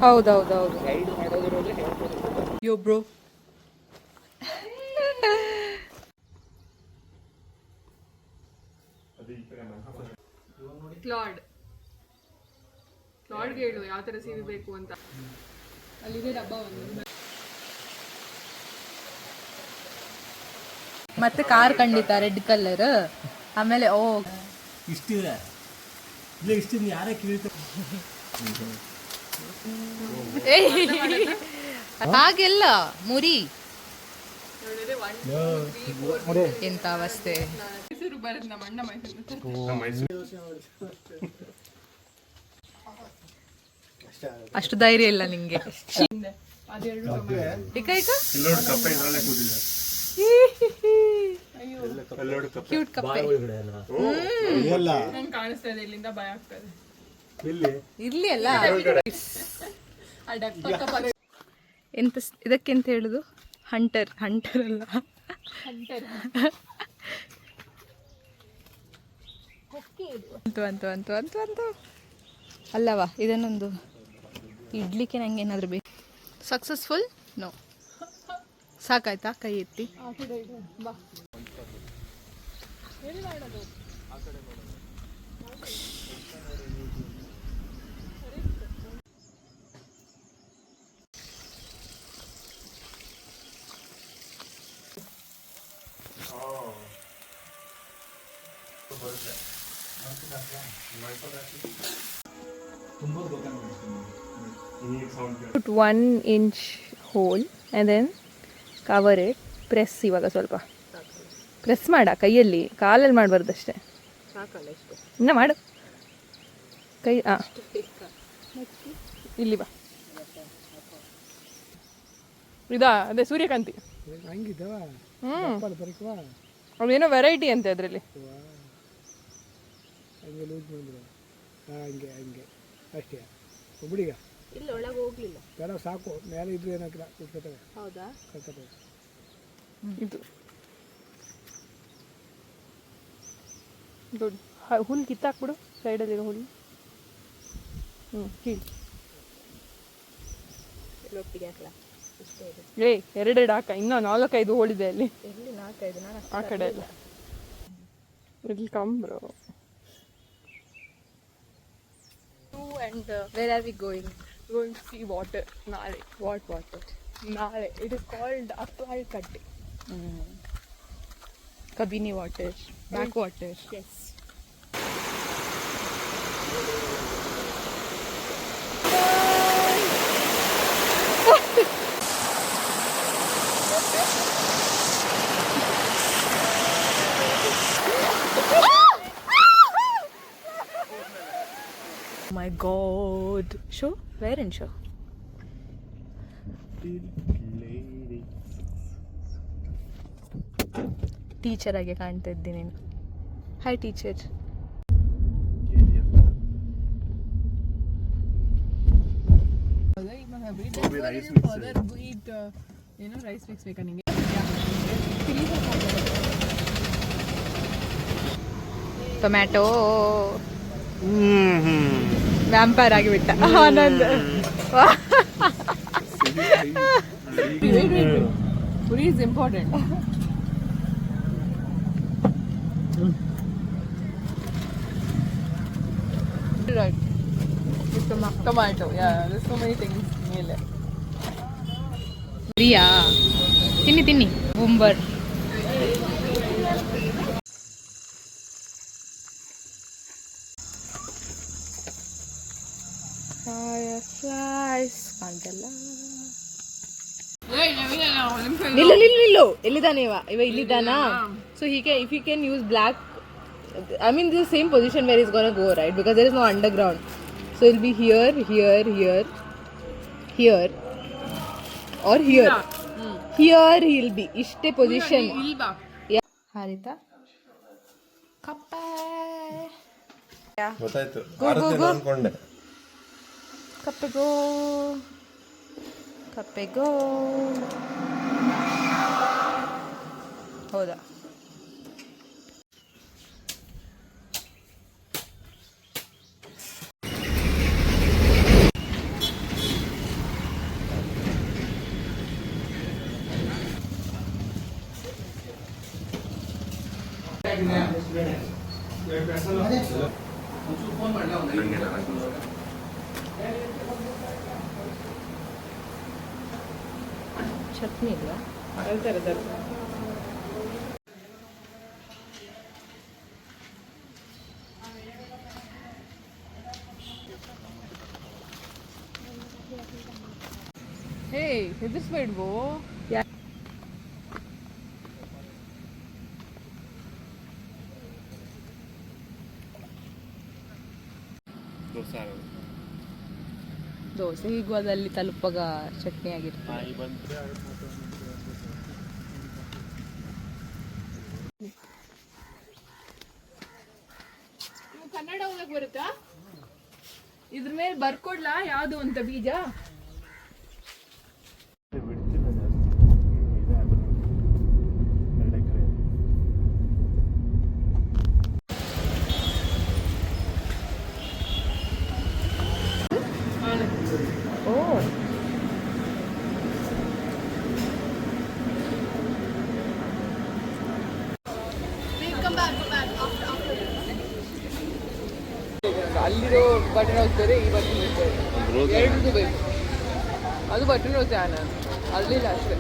ಹೌದೌದೌದು. ಗೈಡ್ ಮಾಡೋದ್ರಲ್ಲಿ ಹೇಳ್ತಾರೆ. ಯೋ ಬ್ರೋ. ಕ್ಲಾಡ್ಗೆ ಹೇಳು ಯಾವ ಥರ ಸಿವಿ ಬೇಕು ಅಂತ. ಅಲ್ಲಿದೆ ಡಬ್ಬ ಒಂದು. ಮತ್ತೆ ಕಾರ್ ಖಂಡಿತ ರೆಡ್ ಕಲರ್. ಆಮೇಲೆ ಓ ಇಷ್ಟಿದೆ ಇಲ್ಲ ಇಷ್ಟಿದೆ ಯಾರೇ ಕೇಳ್ತಾರೆ ಹಾಗೆಲ್ಲ ಮುರಿ ಎಂತ ಅವಸ್ಥೆ. ಮೈಸೂರು ಬರೋದು ನಮ್ಮ ಅಣ್ಣ ಮೈಸೂರು. ಅಷ್ಟು ಧೈರ್ಯ ಇಲ್ಲ ನಿಂಗೆ. ಕ್ಯೂಟ್ ಕಪ್ಪೆ ಕಾಣಿಸ್ತಾ ಇದೆ ಇಲ್ಲಿಂದ ಭಯ ಆಗ್ತದೆ. ಇರ್ಲಿ ಅಲ್ಲ. ಎಂತ ಇದಕ್ಕೆಂತ ಹೇಳುದು? ಹಂಟರ್ ಅಲ್ಲ, ಅಂತೂ ಅಲ್ಲವಾ. ಇದನ್ನೊಂದು ಇಡ್ಲಿಕ್ಕೆ ನಂಗೆ ಏನಾದರೂ ಬೇಕು. ಸಕ್ಸಸ್ಫುಲ್? ನೋ. ಸಾಕಾಯ್ತಾ? ಕೈ ಎತ್ತಿ. Put 1 inch hole and then cover it. Press. ಇವಾಗ ಸ್ವಲ್ಪ ಪ್ರೆಸ್ ಮಾಡ, ಕೈಯಲ್ಲಿ, ಕಾಲಲ್ಲಿ ಮಾಡಬಾರ್ದು ಅಷ್ಟೇ. ಇನ್ನು ಮಾಡು ಕೈ. ಇಲ್ಲಿ ಬಾ. ಇದಾ ಅದೇ ಸೂರ್ಯಕಾಂತಿ. ಅದೇನೋ ವೆರೈಟಿ ಅಂತೆ ಅದರಲ್ಲಿ. ಅಷ್ಟೇ ಒಬ್ಬಡಿಗ ಇಲ್ಲ ಒಳಗೆ ಹೋಗ್ಲಿಲ್ಲ. ಬೇಡ ಸಾಕು, ಮೇಲೆ ಇದ್ರೆ ಏನಾಗಿಲ್ಲ ಕೂತ್ಕೋತವೆ. ಹೌದಾ? ಕರ್ಕೋತವೆ. ಇದು ದೊಡ್ಡ ಹುಲ್ಲು ಕಿತ್ತಾಕ್ಬಿಡು ಸೈಡಲ್ಲಿರೋ ಹುಲ್ಲು. ಕೀಳು. ಎರಡೆರಡು ಹಾಕ. ಇನ್ನೂ 4-5 ಹೋಳಿದೆ ಅಲ್ಲಿ ಆ ಕಡೆ ಎಲ್ಲ. ಇಲ್ಲಿ ಕಂಬ್ರು. And where are we going? Going to see water. Nale. What water? Nale. It is called Appal Katte. Kabini water. Back water. Yes. My God. Show? Where in show? Teacher ಆಗಿ ಕಾಣ್ತಾ ಇದ್ದೀನಿ ನೀನು. Hi teacher. ಏನೋ rice mix ಬೇಕಾ ನಿಂಗೆ? Tomato vampire ಆಗಿಬಿಟ್ಟ Anand. Puri is important. Right. With tomato. Yeah, there's so many things. ಮೇಲೆ ಪ್ರಿಯಾ ತಿನ್ನಿ ಬುಂಬರ್. Fireflies ಕಾಣ್ತಲ್ಲ. ನಿಲ್ಲು ಎಲ್ಲಿದ್ದಾನೆ ಇವ ಇಲ್ಲಿದ್ದಾನಾ? So if he can use black, I mean this is the same position where he's gonna go, right? Because there is no underground. So it'll be here or here. Here he'll be. Ishte position. Yeah. Harita. Kappa. Yeah. ಗೊತ್ತಾಯ್ತು. Go. ಅನ್ಕೊಂಡೆ. ಕಪ್ಪೆ ಗೋ. ಹೌದಾ? ಚಟ್ನಿ ಇಲ್ಲ. ಹೇ ಹೆದರ್ಸ್ಬೇಡ್ವೋ. ದೋಸೆ ಹೀಗೂ ಅದಲ್ಲಿ ತಲುಪಾಗ ಚಟ್ನಿ ಆಗಿರ್ತದೆ. ಕನ್ನಡ ಓದಕ್ ಬರುತ್ತಾ? ಇದ್ರ ಮೇಲೆ ಬರ್ಕೊಡ್ಲಾ ಯಾವ್ದು ಅಂತ ಬೀಜ? ಓ ಅಲ್ಲಿರೋ ಬಟನ್ ಹೋಗ್ತಾರೆ, ಈ ಬಟನ್ ಹೋಗ್ತಾರೆ, ಎರಡೂ ಬೇಕು. ಅದು ಬಟನ್ ಹೋಗ್ತೇವೆ ನಾನು ಅಲ್ಲಿಲ್ಲ ಅಷ್ಟೇ.